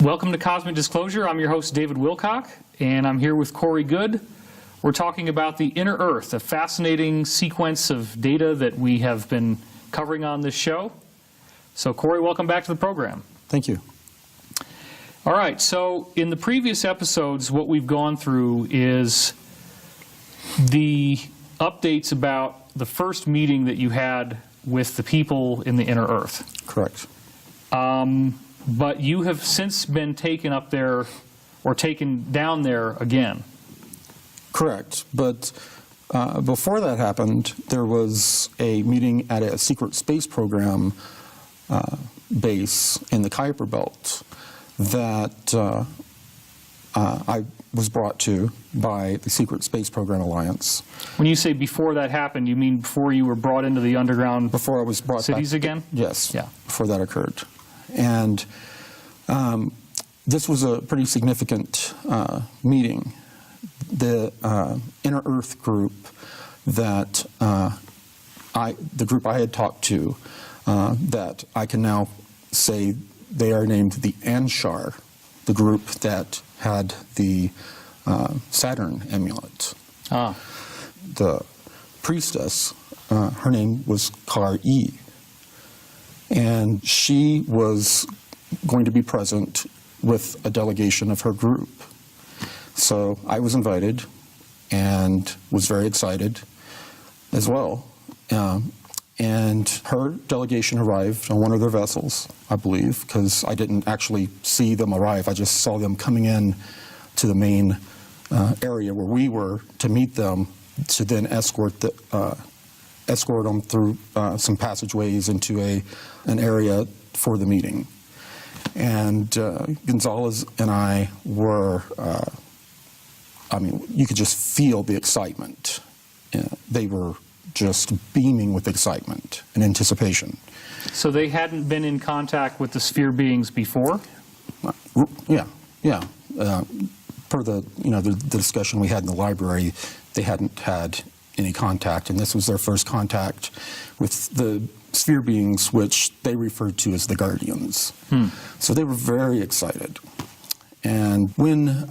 Welcome to Cosmic Disclosure. I'm your host, David Wilckok, and I'm here with Corey Goode. We're talking about the inner Earth, a fascinating sequence of data that we have been covering on this show. So, Corey, welcome back to the program. Thank you. All right, so in the previous episodes, what we've gone through is the updates about the first meeting that you had with the people in the inner Earth. Correct. But you have since been taken up there, or taken down there again. Correct. But before that happened, there was a meeting at a secret space program base in the Kuiper belt that I was brought to by the Secret Space Program Alliance. When you say before that happened, you mean before you were brought into the underground before I was brought cities back, again? Yes. Yeah. Before that occurred. And this was a pretty significant meeting. The Inner Earth group that the group I had talked to, that I can now say they are named the Anshar, the group that had the Saturn amulet. Ah. The priestess, her name was Kar-E. And she was going to be present with a delegation of her group. So I was invited and was very excited as well. And her delegation arrived on one of their vessels, I believe, because I didn't actually see them arrive. I just saw them coming in to the main area where we were to meet them, to then escort them through some passageways into an area for the meeting. And Gonzalez and I were, I mean, you could just feel the excitement. They were just beaming with excitement and anticipation. So they hadn't been in contact with the sphere beings before? Yeah. Per the discussion we had in the library, they hadn't had any contact, and this was their first contact with the sphere beings, which they referred to as the Guardians. So they were very excited. And when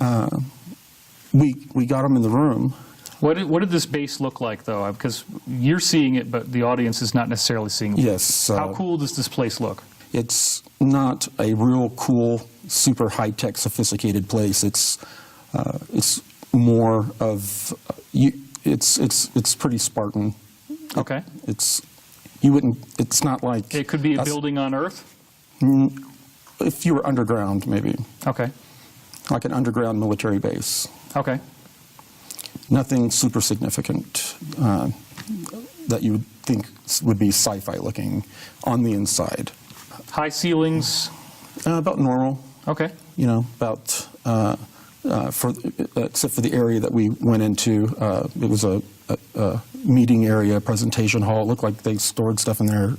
we got them in the room. What did this base look like, though? Because you're seeing it, but the audience is not necessarily seeing it. Yes. How cool does this place look? It's not a real cool, super high-tech, sophisticated place. It's more of it's pretty Spartan. Okay. It's not like it could be a building on Earth. If you were underground, maybe. Okay. Like an underground military base. Okay. Nothing super significant that you would think would be sci-fi looking on the inside. High ceilings? About normal. Okay. You know, about, except for the area that we went into, it was a meeting area, presentation hall. It looked like they stored stuff in there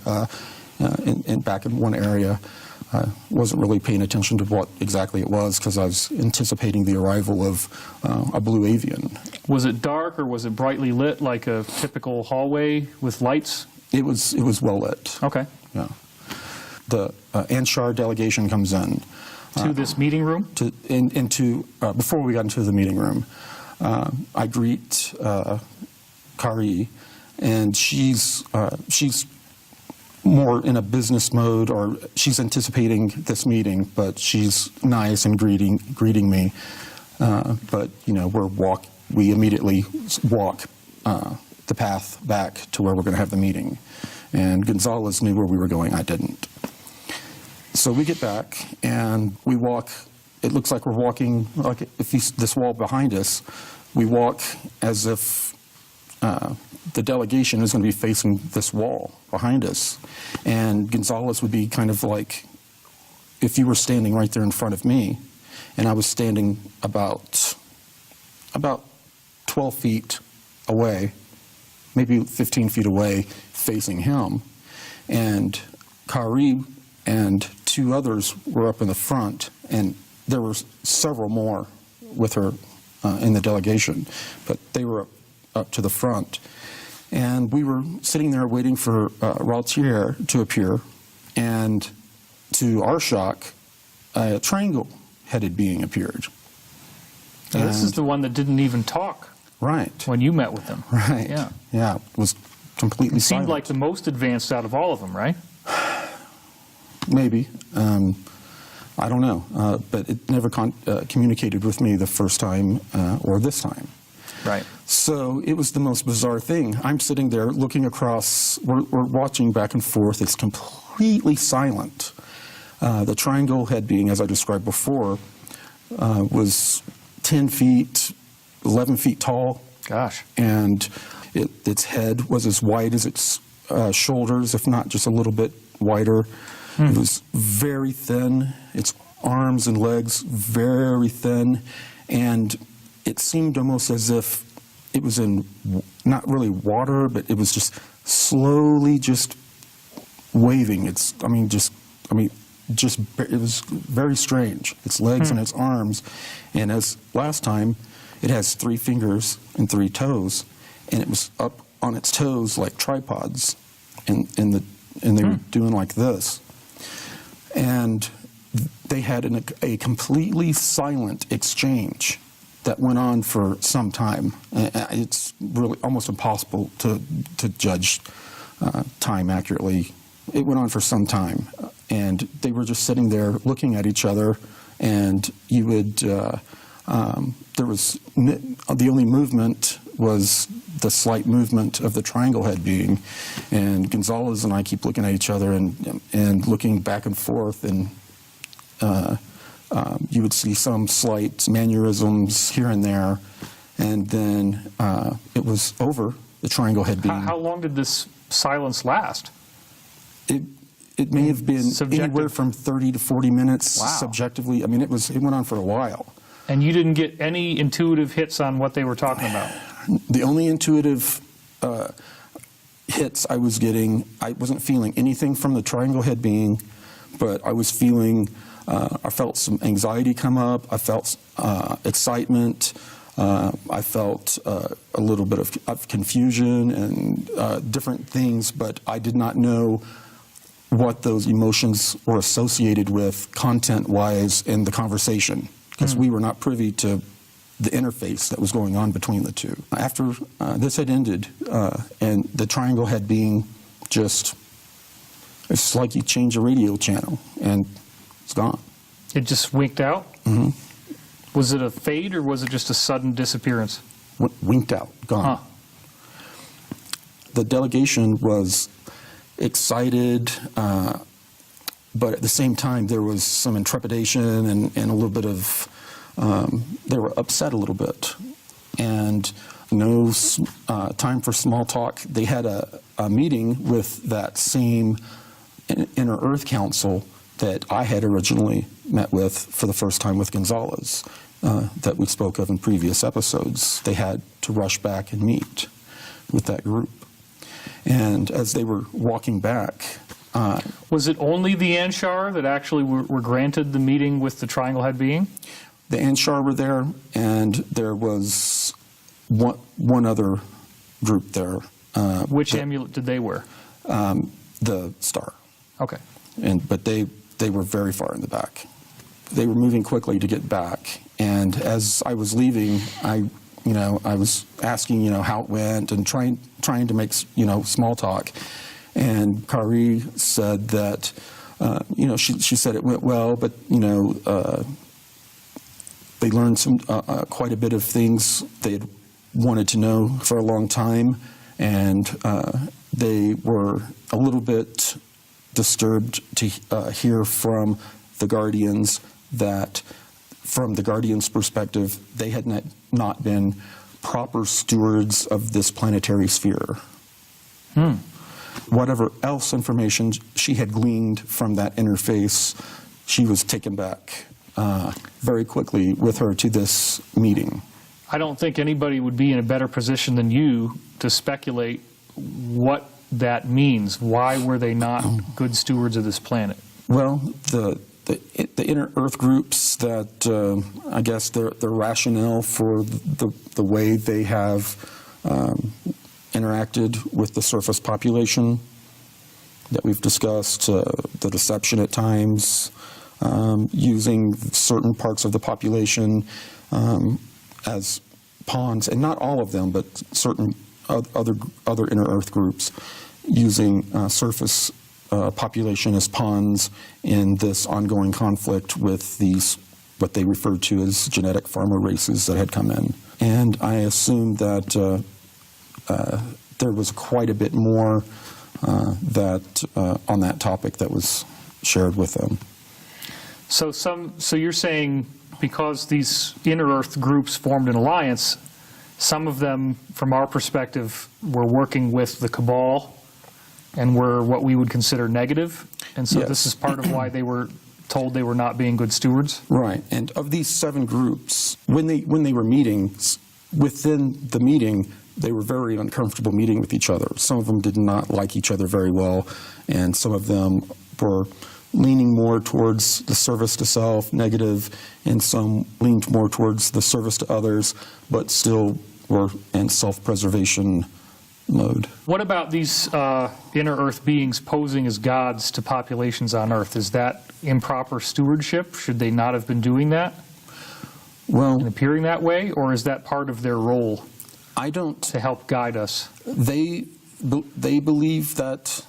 back in one area. I wasn't really paying attention to what exactly it was because I was anticipating the arrival of a blue avian. Was it dark or was it brightly lit like a typical hallway with lights? It was well lit. Okay. Yeah. The Anshar delegation comes in. To this meeting room? Before we got into the meeting room, I greet Kar-E, and she's more in a business mode, or she's anticipating this meeting, but she's nice and greeting me. But you know, we immediately walk the path back to where we're going to have the meeting. And Gonzalez knew where we were going. I didn't. So we get back and we walk. It looks like we're walking like if this wall behind us. We walk as if the delegation is going to be facing this wall behind us. And Gonzalez would be kind of like if you were standing right there in front of me, and I was standing about 12 feet away, maybe 15 feet away, facing him. And Kar-E and two others were up in the front, and there were several more with her in the delegation, but they were up to the front. And we were sitting there waiting for Rautier to appear, and to our shock, a triangle triangle-headed being appeared. And this is the one that didn't even talk Right. when you met with them. Right. Yeah. Yeah, it was completely It seemed silent. like the most advanced out of all of them, right? Maybe. I don't know. But it never communicated with me the first time or this time. Right. So it was the most bizarre thing. I'm sitting there looking across, we're watching back and forth. It's completely silent. The triangle head being, as I described before, was 10 feet, 11 feet tall. Gosh. And its head was as wide as its shoulders, if not just a little bit wider. It was very thin. Its arms and legs very thin. And it seemed almost as if it was in, not really water, but it was just slowly just waving. It was very strange. Its legs and its arms. And as last time, it has 3 fingers and 3 toes, and it was up on its toes like tripods, and they were doing like this. And they had a completely silent exchange that went on for some time. It's really almost impossible to judge time accurately. It went on for some time, and they were just sitting there looking at each other, and you would, there was, the only movement was the slight movement of the triangle head being, and Gonzalez and I keep looking at each other and looking back and forth, and you would see some slight mannerisms here and there, and then it was over, the triangle head being. How long did this silence last? It may have been Subjective. anywhere from 30 to 40 minutes. Wow. Subjectively. I mean, it went on for a while. And you didn't get any intuitive hits on what they were talking about? The only intuitive hits I was getting, I wasn't feeling anything from the triangle head being, but I was feeling, I felt some anxiety come up, I felt excitement, I felt a little bit of confusion and different things, but I did not know what those emotions were associated with content-wise in the conversation, because we were not privy to the interface that was going on between the two. After this had ended, and the triangle head being just, it's like you change a radio channel, and it's gone. It just winked out? Mm-hmm. Was it a fade, or was it just a sudden disappearance? Winked out, gone. Huh. The delegation was excited, but at the same time there was some intrepidation and a little bit of, they were upset a little bit. And no time for small talk. They had a meeting with that same Inner Earth Council that I had originally met with for the first time with Gonzalez, that we spoke of in previous episodes. They had to rush back and meet with that group. And as they were walking back... was it only the Anshar that actually were granted the meeting with the triangle head being? The Anshar were there, and there was one other group there. Which amulet did they wear? The star. Okay. But they were very far in the back. They were moving quickly to get back, and as I was leaving, I was asking, how it went and trying to make, small talk. And Kari said that, she said it went well, but, they learned quite a bit of things they had wanted to know for a long time, and they were a little bit disturbed to hear from the Guardians that, from the Guardians' perspective, they had not been proper stewards of this planetary sphere. Whatever else information she had gleaned from that interface, she was taken back very quickly with her to this meeting. I don't think anybody would be in a better position than you to speculate what that means. Why were they not good stewards of this planet? Well, the inner Earth groups that, I guess their rationale for the way they have interacted with the surface population that we've discussed, the deception at times, using certain parts of the population as pawns, and not all of them, but certain other inner Earth groups using surface population as pawns in this ongoing conflict with these, what they referred to as genetic farmer races that had come in. And I assume that there was quite a bit more on that topic that was shared with them. So you're saying because these inner Earth groups formed an alliance, some of them, from our perspective, were working with the cabal and were what we would consider negative, and so Yes. this is part of why they were told they were not being good stewards? Right. And of these 7 groups, when they were meeting, within the meeting, they were very uncomfortable meeting with each other. Some of them did not like each other very well, and some of them were leaning more towards the service to self, negative, and some leaned more towards the service to others, but still were in self-preservation mode. What about these inner Earth beings posing as gods to populations on Earth? Is that improper stewardship? Should they not have been doing that Well, and appearing that way, or is that part of their role I don't. to help guide us? They believe that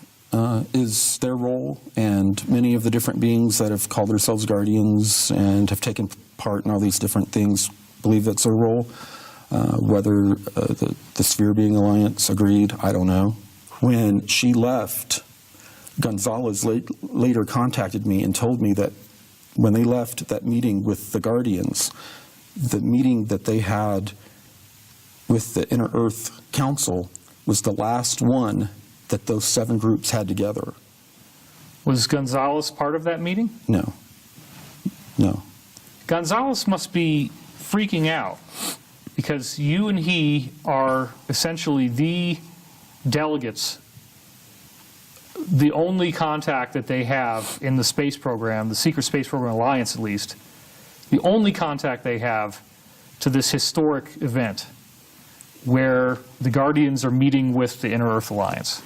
is their role, and many of the different beings that have called themselves guardians and have taken part in all these different things believe that's their role. Whether the Sphere Being Alliance agreed, I don't know. When she left, Gonzalez later contacted me and told me that when they left that meeting with the Guardians, the meeting that they had with the Inner Earth Council was the last one that those 7 groups had together. Was Gonzalez part of that meeting? No. Gonzalez must be freaking out because you and he are essentially the delegates, the only contact that they have in the space program, the Secret Space Program Alliance at least, the only contact they have to this historic event where the Guardians are meeting with the Inner Earth Alliance.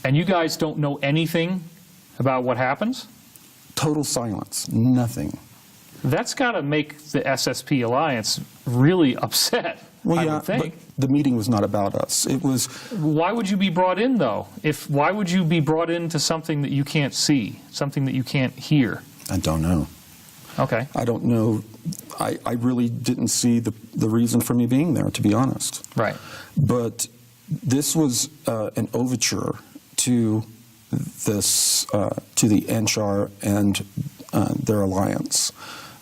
And you guys don't know anything about what happens? Total silence. Nothing. That's got to make the SSP Alliance really upset, Well, I yeah, would think. but the meeting was not about us. It was. Why would you be brought in, though? Why would you be brought into something that you can't see, something that you can't hear? I don't know. Okay. I don't know. I really didn't see the reason for me being there, to be honest. Right. But this was an overture to this to the Anshar and their alliance.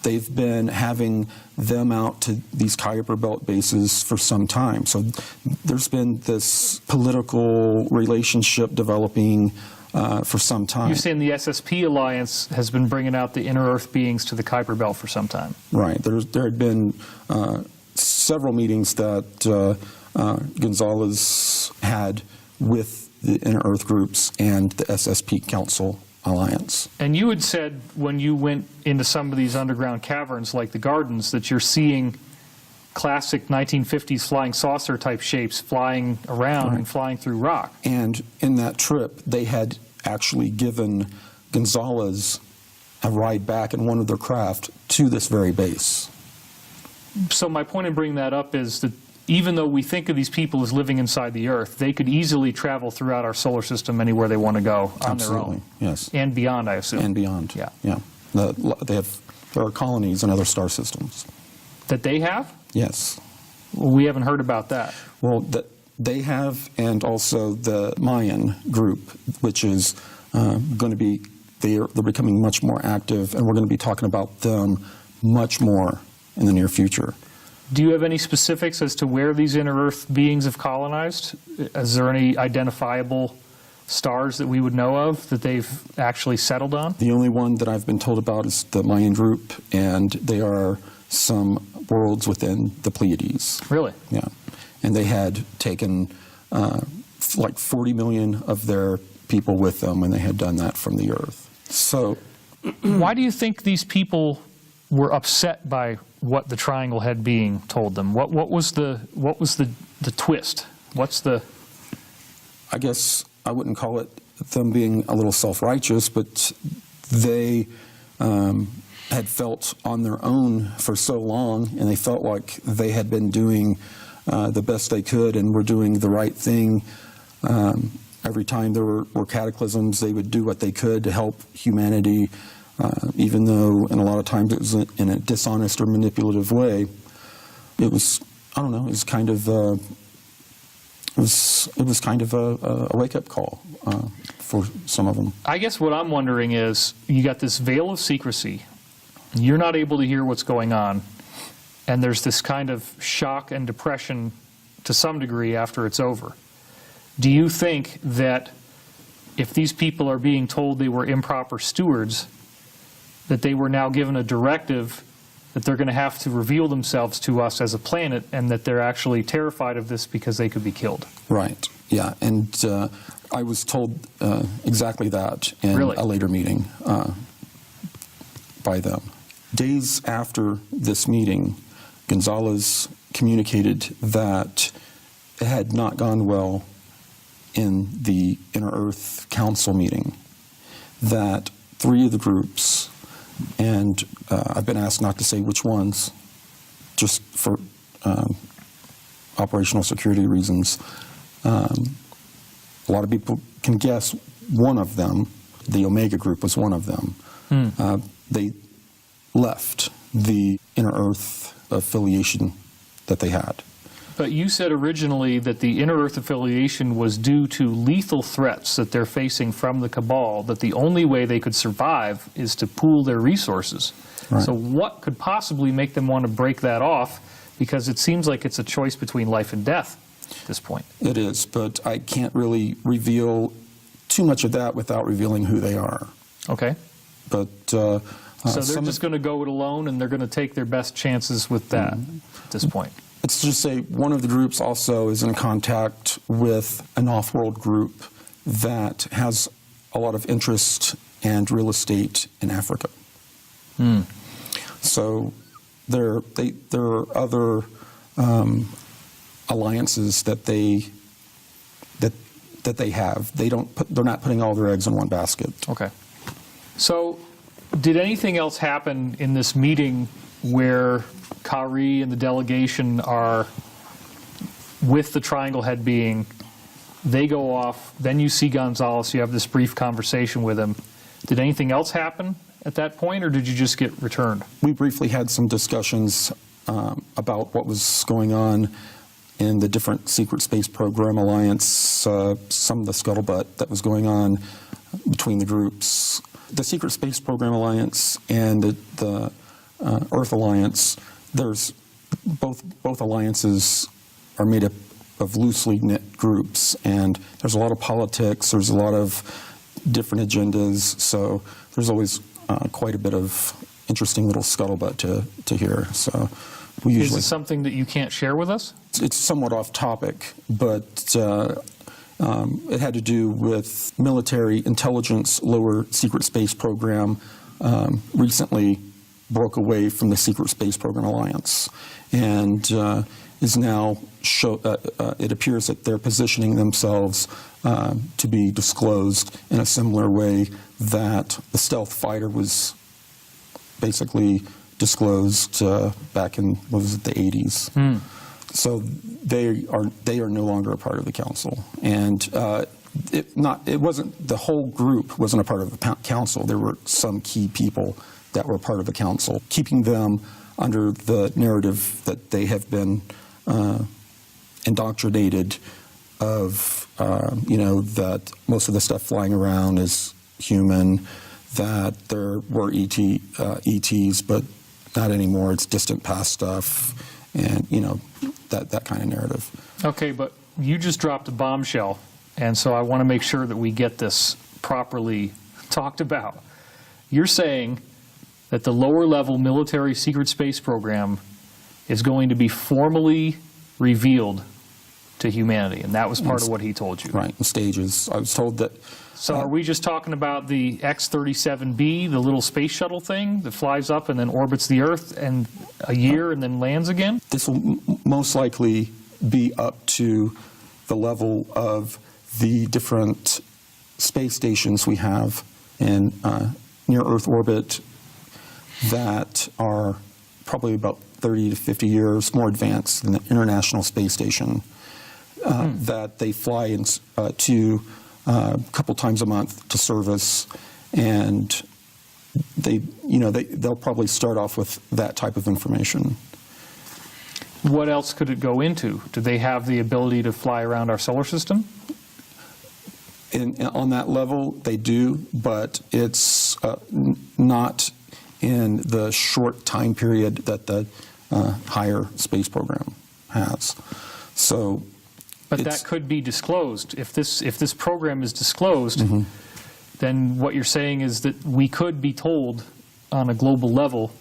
They've been having them out to these Kuiper Belt bases for some time. So there's been this political relationship developing for some time. You're saying the SSP Alliance has been bringing out the Inner Earth beings to the Kuiper Belt for some time. Right. There had been several meetings that Gonzalez had with the Inner Earth groups and the SSP Council Alliance. And you had said when you went into some of these underground caverns like the Gardens that you're seeing classic 1950s flying saucer type shapes flying around Right. and flying through rock. And in that trip, they had actually given Gonzalez a ride back in one of their craft to this very base. So my point in bringing that up is that even though we think of these people as living inside the Earth, they could easily travel throughout our solar system anywhere they want to go on Absolutely, their own. yes. And beyond, I assume. And beyond. Yeah. Yeah. There are colonies in other star systems. That they have? Yes. Well, we haven't heard about that. Well, they have, and also the Mayan group, which is going to be, they're becoming much more active, and we're going to be talking about them much more in the near future. Do you have any specifics as to where these Inner Earth beings have colonized? Is there any identifiable stars that we would know of that they've actually settled on? The only one that I've been told about is the Mayan group, and they are some worlds within the Pleiades. Really? Yeah. And they had taken like 40 million of their people with them when they had done that from the Earth. So Why do you think these people were upset by what the Triangle Head being told them? What was the twist? What's the... I guess I wouldn't call it them being a little self-righteous, but they had felt on their own for so long, and they felt like they had been doing the best they could and were doing the right thing. Every time there were cataclysms, they would do what they could to help humanity, even though, and a lot of times it was in a dishonest or manipulative way. It was, I don't know, it was kind of a wake-up call for some of them. I guess what I'm wondering is, you got this veil of secrecy. You're not able to hear what's going on, and there's this kind of shock and depression to some degree after it's over. Do you think that if these people are being told they were improper stewards, that they were now given a directive that they're going to have to reveal themselves to us as a planet, and that they're actually terrified of this because they could be killed? Right, yeah, and I was told exactly that in Really? a later meeting by them. Days after this meeting, Gonzalez communicated that it had not gone well in the Inner Earth Council meeting, that 3 of the groups, and I've been asked not to say which ones, just for operational security reasons. A lot of people can guess one of them, the Omega group was one of them. They left the Inner Earth affiliation that they had. But you said originally that the Inner Earth affiliation was due to lethal threats that they're facing from the Cabal, that the only way they could survive is to pool their resources. Right. So what could possibly make them want to break that off? Because it seems like it's a choice between life and death at this point. It is, but I can't really reveal too much of that without revealing who they are. Okay. But so they're just going to go it alone, and they're going to take their best chances with that at this point. Let's just say one of the groups also is in contact with an off-world group that has a lot of interest and real estate in Africa. So there are other alliances that they have. They're not putting all their eggs in one basket. Okay. So did anything else happen in this meeting where Kari and the delegation are with the Triangle Head being, they go off, then you see Gonzalez, you have this brief conversation with him. Did anything else happen at that point, or did you just get returned? We briefly had some discussions about what was going on in the different secret space program alliance, some of the scuttlebutt that was going on between the groups. The secret space program alliance and the Earth Alliance, there's both alliances are made up of loosely knit groups, and there's a lot of politics, there's a lot of different agendas, so there's always quite a bit of interesting little scuttlebutt to hear. So we usually. Is it something that you can't share with us? It's somewhat off topic, but it had to do with military intelligence. Lower secret space program recently broke away from the secret space program alliance, and is now it appears that they're positioning themselves to be disclosed in a similar way that the stealth fighter was basically disclosed back in, what was it, the 80s. So they are no longer a part of the council, and it wasn't, the whole group wasn't a part of the council. There were some key people that were part of the council, keeping them under the narrative that they have been indoctrinated of, that most of the stuff flying around is human, that there were ETs, but not anymore. It's distant past stuff, and that kind of narrative. Okay, but you just dropped a bombshell, and so I want to make sure that we get this properly talked about. You're saying that the lower level military secret space program is going to be formally revealed to humanity, and that was part of what he told you. Right, in stages. I was told that. So are we just talking about the X-37B, the little space shuttle thing that flies up and then orbits the Earth and a year and then lands again? This will most likely be up to the level of the different space stations we have in near Earth orbit that are probably about 30 to 50 years more advanced than the International Space Station, that they fly to a couple times a month to service, and they'll probably start off with that type of information. What else could it go into? Do they have the ability to fly around our solar system? On that level, they do, but it's not in the short time period that the higher space program has. So, but that could be disclosed. If this program is disclosed, then what you're saying is that we could be told on a global level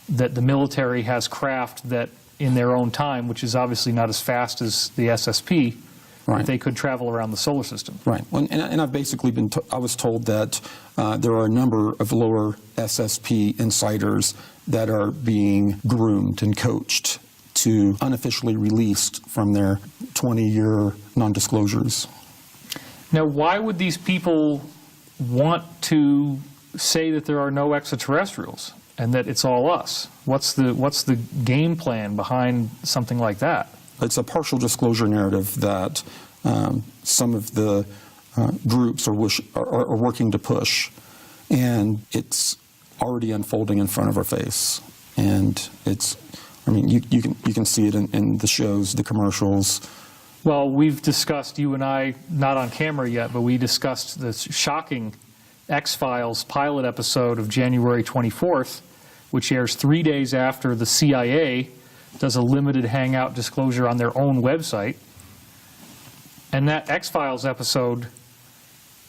that the military has craft that in their own time, which is obviously not as fast as the SSP, right, they could travel around the solar system. Right. Well, and I've basically I was told that there are a number of lower SSP insiders that are being groomed and coached to unofficially released from their 20-year non-disclosures. Now, why would these people want to say that there are no extraterrestrials and that it's all us? What's the game plan behind something like that? It's a partial disclosure narrative that some of the groups are working to push, and it's already unfolding in front of our face. And you can see it in the shows, the commercials. Well, we've discussed, you and I, not on camera yet, but we discussed this shocking X-Files pilot episode of January 24th, which airs 3 days after the CIA does a limited hangout disclosure on their own website. And that X-Files episode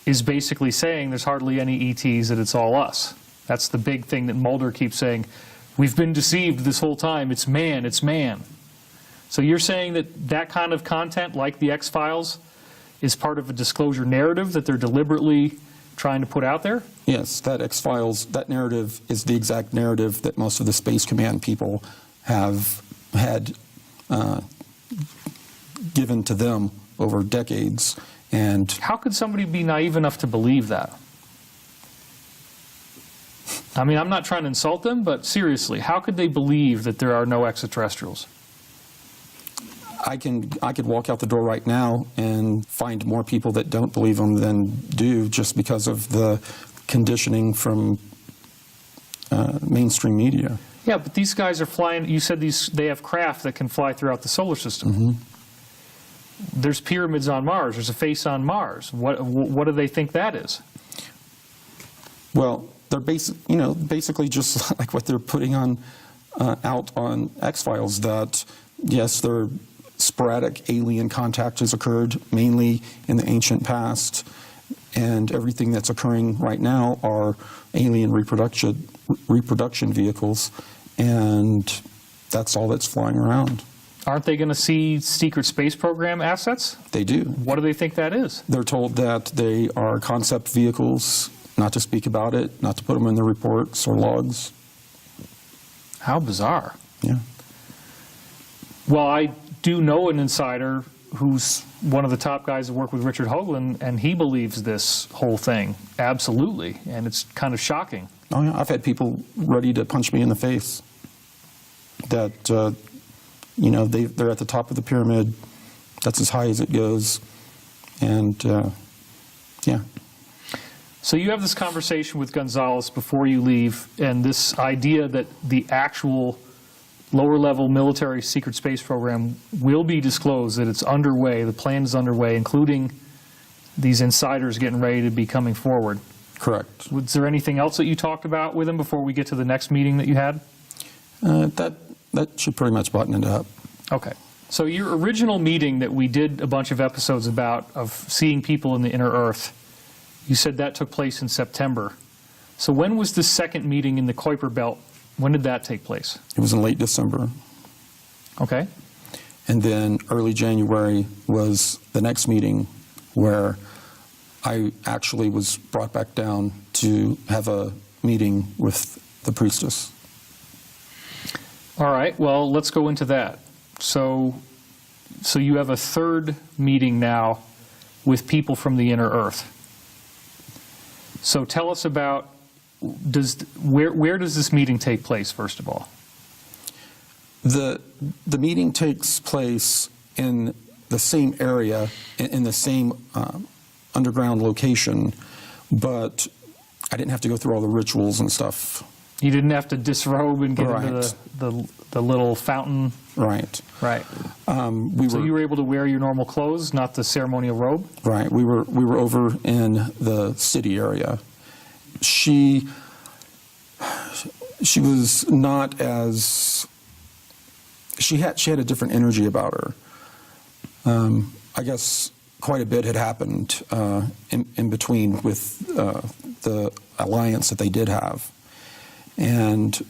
is basically saying there's hardly any ETs, that it's all us. That's the big thing that Mulder keeps saying. We've been deceived this whole time. It's man, it's man. So you're saying that that kind of content, like the X-Files, is part of a disclosure narrative that they're deliberately trying to put out there? Yes, that X-Files, that narrative is the exact narrative that most of the Space Command people have had given to them over decades. And how could somebody be naive enough to believe that? I mean, I'm not trying to insult them, but seriously, how could they believe that there are no extraterrestrials? I could walk out the door right now and find more people that don't believe them than do, just because of the conditioning from mainstream media. Yeah, but these guys are flying. You said they have craft that can fly throughout the solar system. There's pyramids on Mars. There's a face on Mars. What do they think that is? Well, they're basically just like what they're putting on out on X-Files. That yes, there sporadic alien contact has occurred, mainly in the ancient past, and everything that's occurring right now are alien reproduction vehicles, and that's all that's flying around. Aren't they going to see secret space program assets? They do. What do they think that is? They're told that they are concept vehicles, not to speak about it, not to put them in their reports or logs. How bizarre. Yeah. Well, I do know an insider who's one of the top guys that work with Richard Hoagland, and he believes this whole thing, absolutely, and it's kind of shocking. Oh yeah, I've had people ready to punch me in the face. That they're at the top of the pyramid. That's as high as it goes, and yeah. So you have this conversation with Gonzalez before you leave, and this idea that the actual lower-level military secret space program will be disclosed, that it's underway, the plan is underway, including these insiders getting ready to be coming forward. Correct. Was there anything else that you talked about with him before we get to the next meeting that you had? That should pretty much button it up. Okay. So your original meeting that we did a bunch of episodes about, of seeing people in the inner Earth, you said that took place in September. So when was the second meeting in the Kuiper Belt? When did that take place? It was in late December. Okay. And then early January was the next meeting, where I actually was brought back down to have a meeting with the priestess. All right, well, let's go into that. So you have a third meeting now with people from the inner Earth. So tell us about where does this meeting take place, first of all? The meeting takes place in the same area, in the same underground location, but I didn't have to go through all the rituals and stuff. You didn't have to disrobe and get into the little fountain? Right. Right. So you were able to wear your normal clothes, not the ceremonial robe? Right. We were over in the city area. She was not as... She had a different energy about her. I guess quite a bit had happened in between with the alliance that they did have. And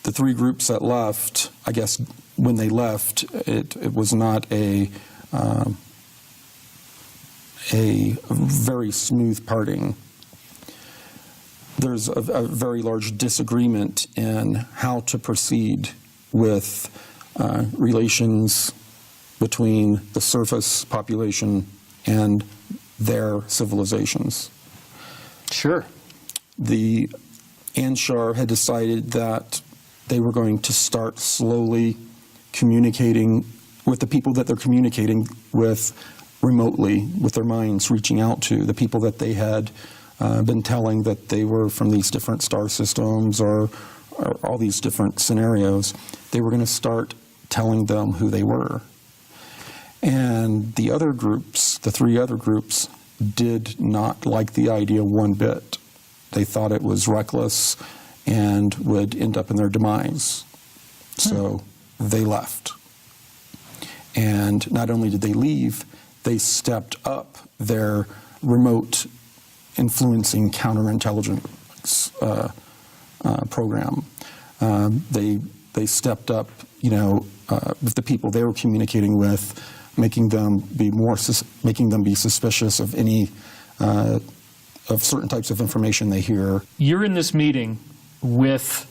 the three groups that left, I guess when they left, it was not a very smooth parting. There's a very large disagreement in how to proceed with relations between the surface population and their civilizations. Sure. The Anshar had decided that they were going to start slowly communicating with the people that they're communicating with remotely, with their minds reaching out to, the people that they had been telling that they were from these different star systems or all these different scenarios. They were going to start telling them who they were. And the other groups, the three other groups, did not like the idea one bit. They thought it was reckless and would end up in their demise. So they left. And not only did they leave, they stepped up their remote influencing counterintelligence program. They stepped up, with the people they were communicating with, making them be suspicious of any of certain types of information they hear. You're in this meeting with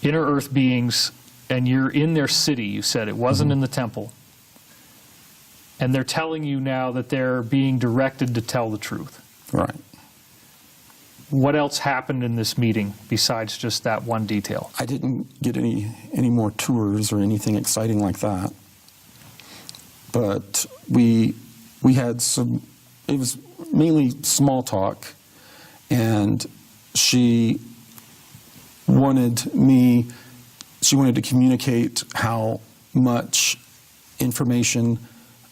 inner Earth beings, and you're in their city. You said it wasn't in the temple, and they're telling you now that they're being directed to tell the truth. Right. What else happened in this meeting besides just that one detail? I didn't get any more tours or anything exciting like that. But we had some, it was mainly small talk, and she wanted to communicate how much information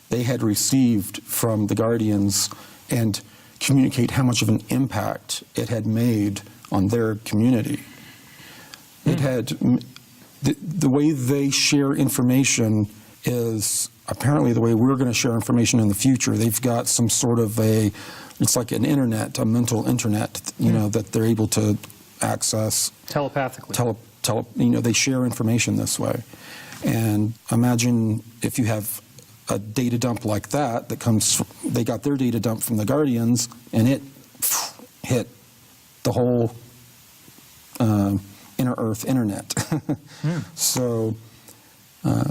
they had received from the Guardians and communicate how much of an impact it had made on their community. It had, the way they share information is apparently the way we're going to share information in the future. They've got some sort of it's like an internet, a mental internet, that they're able to access. Telepathically. They share information this way. And imagine if you have a data dump like that they got their data dump from the Guardians, and it hit the whole inner Earth internet. So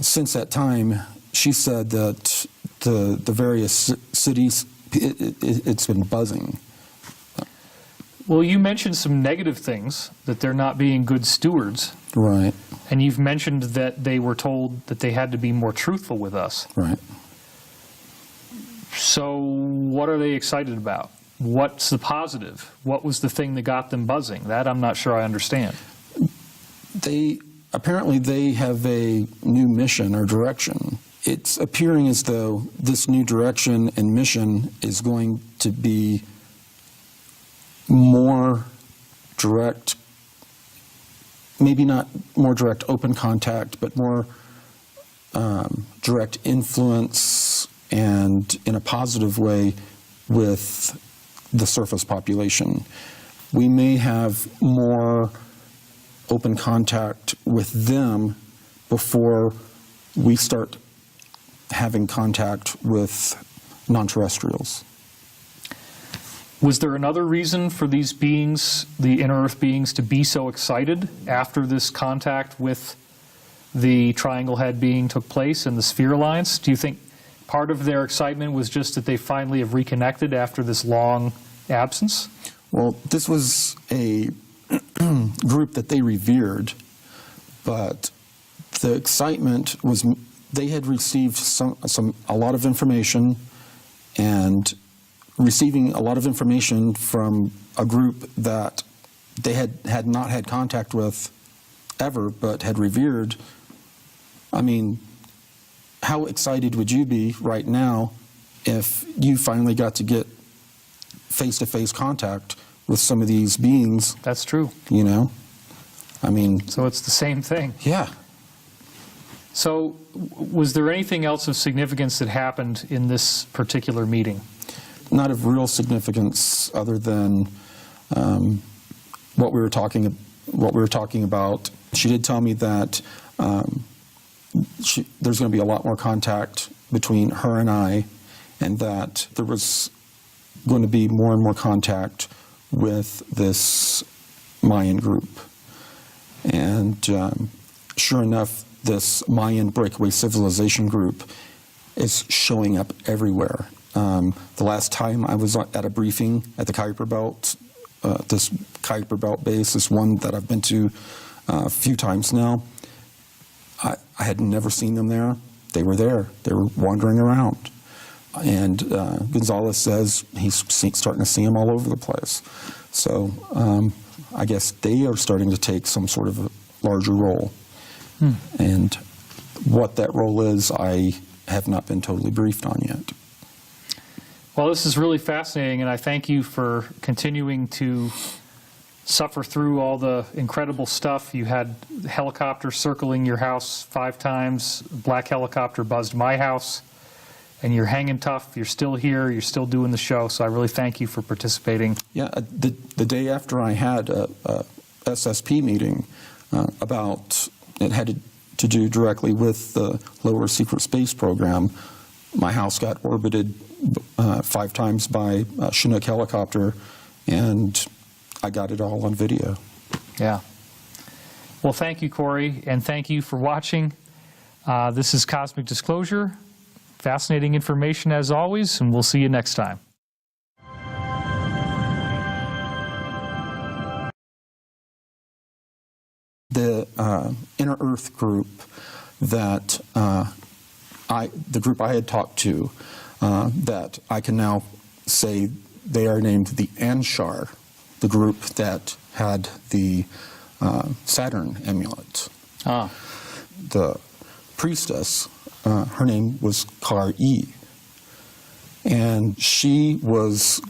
since that time, she said that the various cities, it's been buzzing. Well, you mentioned some negative things, that they're not being good stewards. Right. And you've mentioned that they were told that they had to be more truthful with us. Right. So what are they excited about? What's the positive? What was the thing that got them buzzing? That I'm not sure I understand. Apparently they have a new mission or direction. It's appearing as though this new direction and mission is going to be more direct, maybe not more direct open contact, but more direct influence and in a positive way with the surface population. We may have more open contact with them before we start having contact with non-terrestrials. Was there another reason for these beings, the inner Earth beings, to be so excited after this contact with the Triangle Head being took place and the Sphere Alliance? Do you think part of their excitement was just that they finally have reconnected after this long absence? Well, this was a group that they revered, but the excitement was they had received a lot of information, and receiving a lot of information from a group that they had not had contact with ever, but had revered. I mean, how excited would you be right now if you finally got to get face-to-face contact with some of these beings? That's true. You know? I mean... So it's the same thing. Yeah. So was there anything else of significance that happened in this particular meeting? Not of real significance other than what we were talking about. She did tell me that there's going to be a lot more contact between her and I, and that there was going to be more and more contact with this Mayan group. And sure enough, this Mayan breakaway civilization group is showing up everywhere. The last time I was at a briefing at the Kuiper Belt, this Kuiper Belt base, is one that I've been to a few times now. I had never seen them there. They were there. They were wandering around. And Gonzalez says he's starting to see them all over the place. So I guess they are starting to take some sort of a larger role. And what that role is, I have not been totally briefed on yet. Well, this is really fascinating, and I thank you for continuing to suffer through all the incredible stuff. You had helicopter circling your house 5 times, black helicopter buzzed my house, and you're hanging tough, you're still here, you're still doing the show, so I really thank you for participating. Yeah, the day after I had a SSP meeting it had to do directly with the lower secret space program. My house got orbited 5 times by a Chinook helicopter, and I got it all on video. Yeah. Well, thank you, Corey, and thank you for watching. This is Cosmic Disclosure. Fascinating information as always, and we'll see you next time. The Inner Earth group that the group I had talked to, that I can now say they are named the Anshar, the group that had the Saturn amulet. The priestess, her name was E, and she was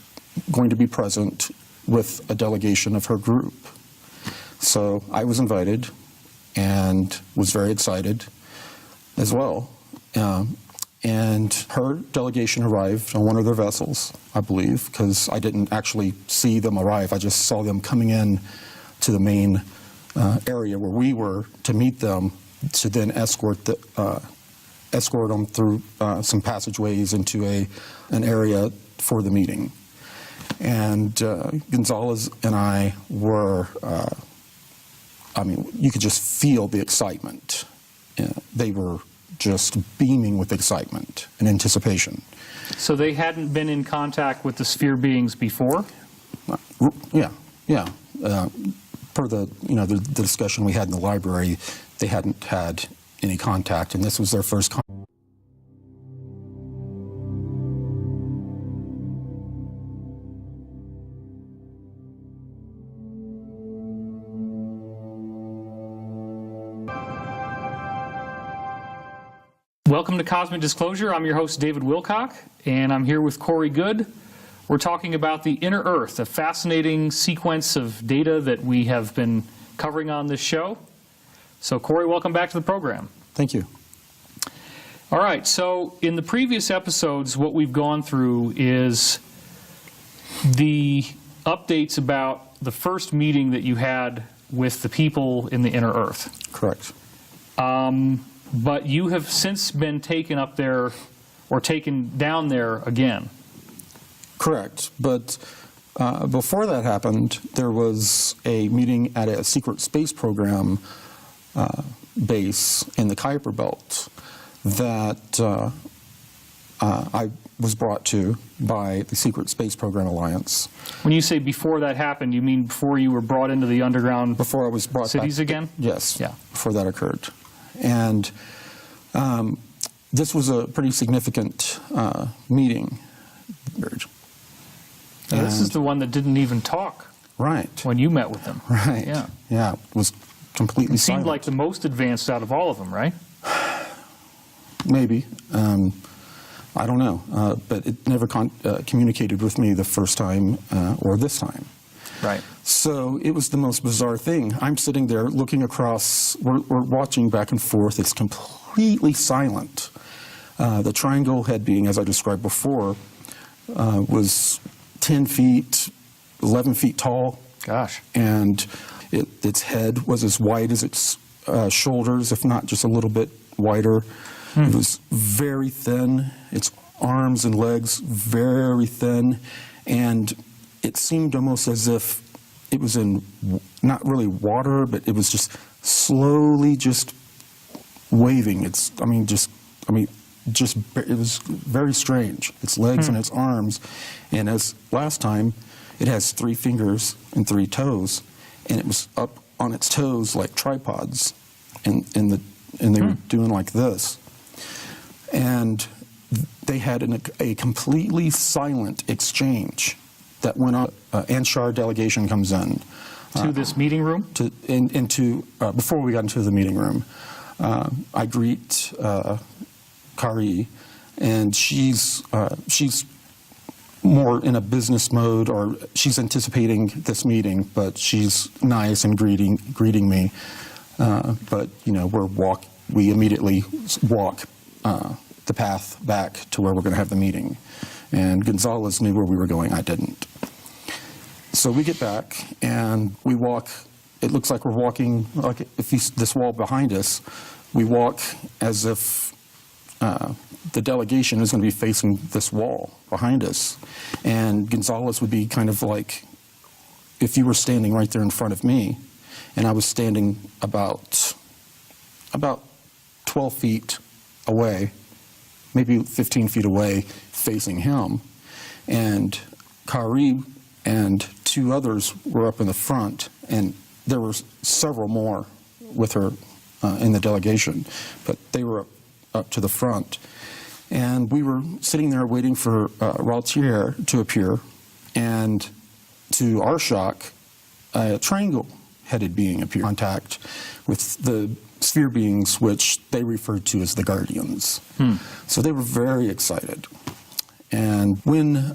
going to be present with a delegation of her group. So I was invited and was very excited as well. And her delegation arrived on one of their vessels, I believe, because I didn't actually see them arrive. I just saw them coming in to the main area where we were to meet them, to then escort them through some passageways into an area for the meeting. And Gonzalez and I were... I mean, you could just feel the excitement. They were just beaming with excitement and anticipation. So they hadn't been in contact with the sphere beings before? Yeah. Per the discussion we had in the library, they hadn't had any contact, and this was their first contact. Welcome to Cosmic Disclosure. I'm your host, David Wilckok, and I'm here with Corey Goode. We're talking about the inner Earth, a fascinating sequence of data that we have been covering on this show. So, Corey, welcome back to the program. Thank you. All right, so in the previous episodes, what we've gone through is the updates about the first meeting that you had with the people in the inner Earth. Correct. But you have since been taken up there, or taken down there again. Correct. But before that happened, there was a meeting at a secret space program base in the Kuiper Belt that I was brought to by the Secret Space Program Alliance. When you say before that happened, you mean before you were brought into the underground Before I was brought cities back, again? Yes, Yeah. before that occurred. And this was a pretty significant meeting. Yeah, this is the one that didn't even talk Right. when you met with them. Right. Yeah. Yeah, it was completely It seemed silent. like the most advanced out of all of them, right? Maybe. I don't know. But it never communicated with me the first time or this time. Right. So it was the most bizarre thing. I'm sitting there looking across, we're watching back and forth. It's completely silent. The triangle head being, as I described before, was 10 feet, 11 feet tall. Gosh. And its head was as wide as its shoulders, if not just a little bit wider. It was very thin. Its arms and legs very thin. And it seemed almost as if it was in, not really water, but it was just slowly just waving. It was very strange. Its legs and its arms. And as last time, it has 3 fingers and 3 toes. And it was up on its toes like tripods. And they were doing like this. And they had a completely silent exchange that went on. Anshar delegation comes in. To this meeting room? Before we got into the meeting room, I greet Kari, and she's more in a business mode, or she's anticipating this meeting, but she's nice and greeting me. But you know, we immediately walk the path back to where we're going to have the meeting. And Gonzalez knew where we were going. I didn't. So we get back and we walk. It looks like we're walking, like if this wall behind us, we walk as if the delegation is going to be facing this wall behind us. And Gonzalez would be kind of like if you were standing right there in front of me, and I was standing about 12 feet away, maybe 15 feet away, facing him. And Kari and 2 others were up in the front, and there were several more with her in the delegation, but they were up to the front. And we were sitting there waiting for Raltier to appear, and to our shock, a triangle-headed being appeared in contact with the sphere beings, which they referred to as the Guardians. So they were very excited. And when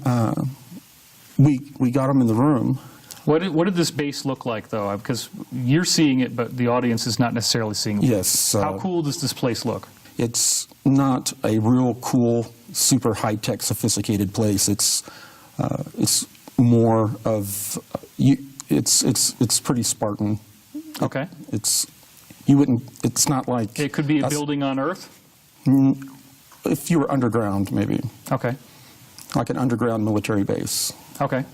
we got them in the room. What did this base look like, though? Because you're seeing it, but the audience is not necessarily seeing it. Yes. How cool does this place look? It's not a real cool, super high-tech, sophisticated place. It's more of it's pretty Spartan. Okay. It's not like It could be a building on Earth? If you were underground, maybe. Okay. Like an underground military base. Okay.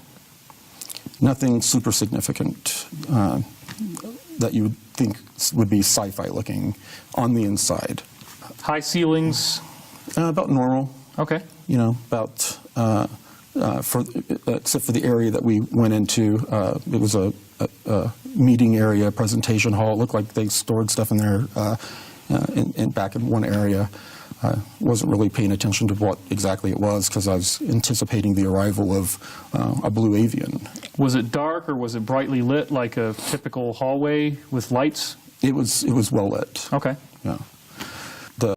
Nothing super significant that you would think would be sci-fi looking on the inside. High ceilings? About normal. Okay. You know, about except for the area that we went into. It was a meeting area, presentation hall. It looked like they stored stuff in there back in one area. I wasn't really paying attention to what exactly it was because I was anticipating the arrival of a blue avian. Was it dark or was it brightly lit like a typical hallway with lights? It was well lit. Okay. Yeah.